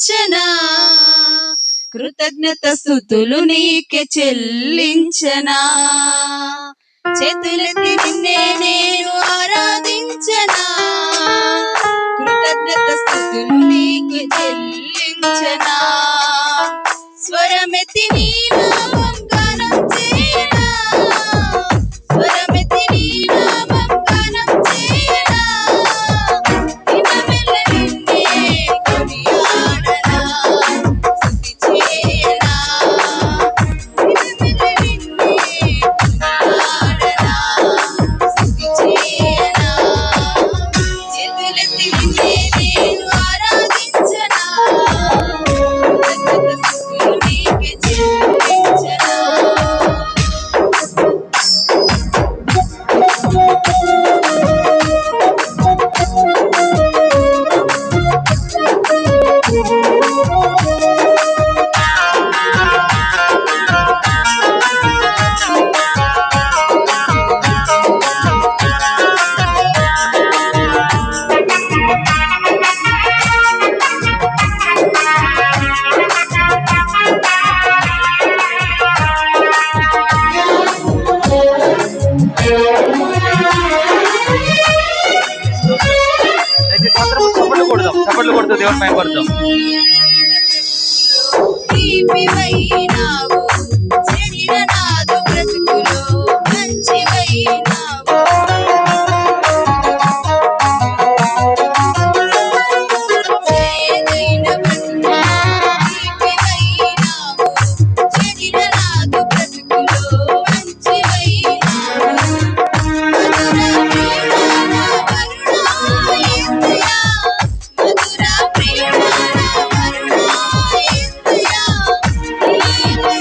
ఆరాధించనా, కృతజ్ఞత స్తుతులు నీకే చెల్లించనా, చేతులెత్తి నిన్నే నేను ఆరాధించనా, కృతజ్ఞత స్తుతులు నీకే చెల్లించనా, స్వరమెత్తి నీ నామం గానం చేయనా, స్వరమెత్తి నీ నామం గానం చేయనా, దినమెల్ల నిన్నే కొనియాడనా, స్తుతి చేయనా, దినమెల్ల నిన్నే కొనియాడనా, స్తుతి చేయనా, చేతులెత్తి నిన్నే నేను ఆరాధించనా, కృతజ్ఞత స్తుతులు నీకే చెల్లించనా. చప్పట్లు కొడుతూ దేవుని మహిమపడదాం. తీపివైనావు చెడిన నాదు బ్రతుకులో మంచివైనావు, చేదైన బ్రతుకులో తీపివైనావు చెడిన నాదు బ్రతుకులో మంచివైనావు, మధుర ప్రియుడా నా వరుణా యేసయ్యా, మధుర ప్రియుడా నా వరుణా యేసయ్యా, నీవే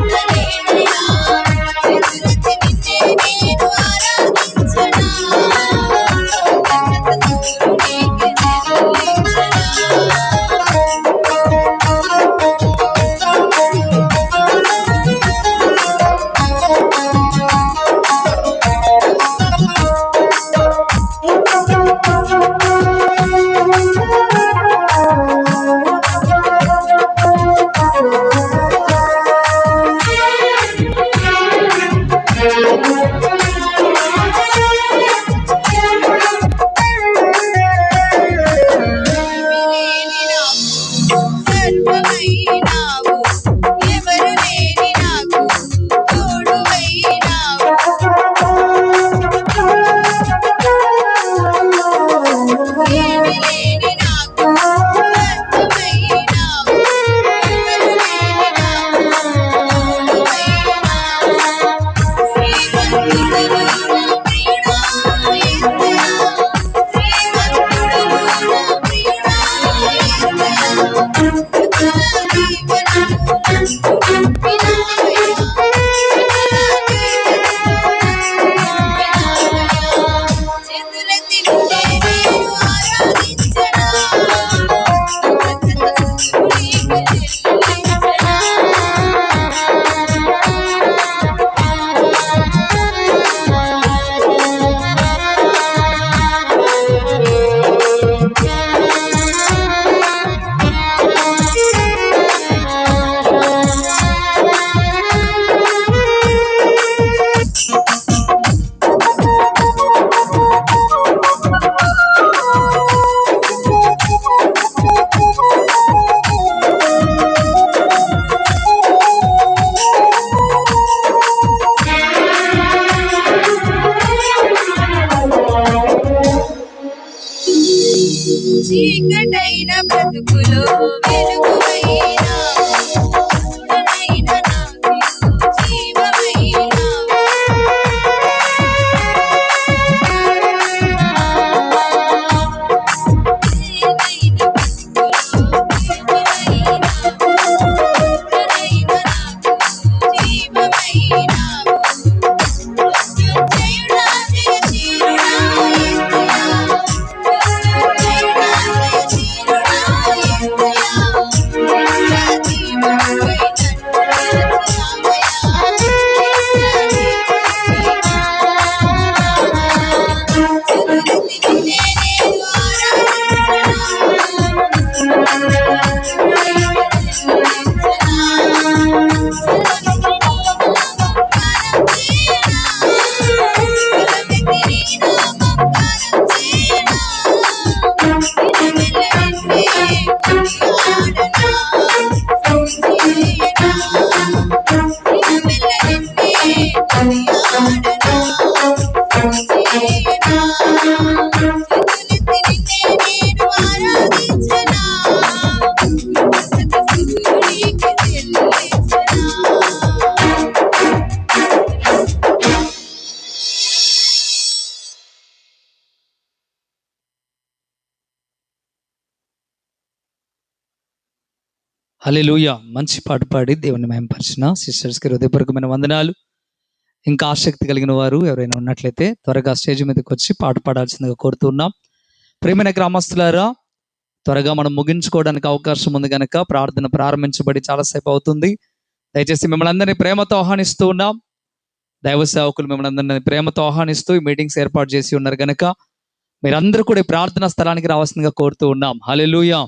ఉండలేనయ్యా, చేతులెత్తి నిన్నే నేను ఆరాధించనా, కృతజ్ఞత స్తుతులు నీకే సర్వమైనావు, ఎవరు లేని నాకు తోడువైనావు, ఏమి లేని నాకు సర్వమైనావు, ఎవరు లేని నాకు తోడువైనావు, శ్రీమంతుడవు నా ప్రియుడా యేసయ్యా, శ్రీమంతుడవు నా ప్రియుడా చేతులెత్తి నిన్నే నేను ఆరాధించనా, కృతజ్ఞత స్తుతులు నీకే చెల్లించనా. చీకటైన బ్రతుకులో వెలుగువైనావు, అసుడనైన నాకు జీవమైనావు, చేదైన బ్రతుకులో వెలుగువైనావు, అసుడనైన నాకు జీవమైనావు, మృత్యుంజయుడా జయశీలుడా యేసయ్యా, మృత్యుంజయుడా జయశీలుడా యేసయ్యా, హల్లెలూయా. మంచి పాట పాడి దేవుని మహిమపరిచిన సిస్టర్స్కి హృదయపూర్వకమైన వందనాలు. ఇంకా ఆసక్తి కలిగిన వారు ఎవరైనా ఉన్నట్లయితే త్వరగా స్టేజ్ మీదకి వచ్చి పాట పాడాల్సిందిగా కోరుతున్నాం. ప్రియమైన గ్రామస్తులారా, త్వరగా మనం ముగించుకోవడానికి అవకాశం ఉంది కనుక ప్రార్థన ప్రారంభించబడి చాలాసేపు అవుతుంది. దయచేసి మిమ్మల్ని అందరినీ ప్రేమతో ఆహ్వానిస్తూ ఉన్నాం. దైవ సేవకులు మిమ్మల్ని అందరినీ ప్రేమతో ఆహ్వానిస్తూ ఈ మీటింగ్స్ ఏర్పాటు చేసి ఉన్నారు కనుక మీరందరూ కూడా ఈ ప్రార్థనా స్థలానికి రావాల్సిందిగా కోరుతూ ఉన్నాం. హల్లెలూయా.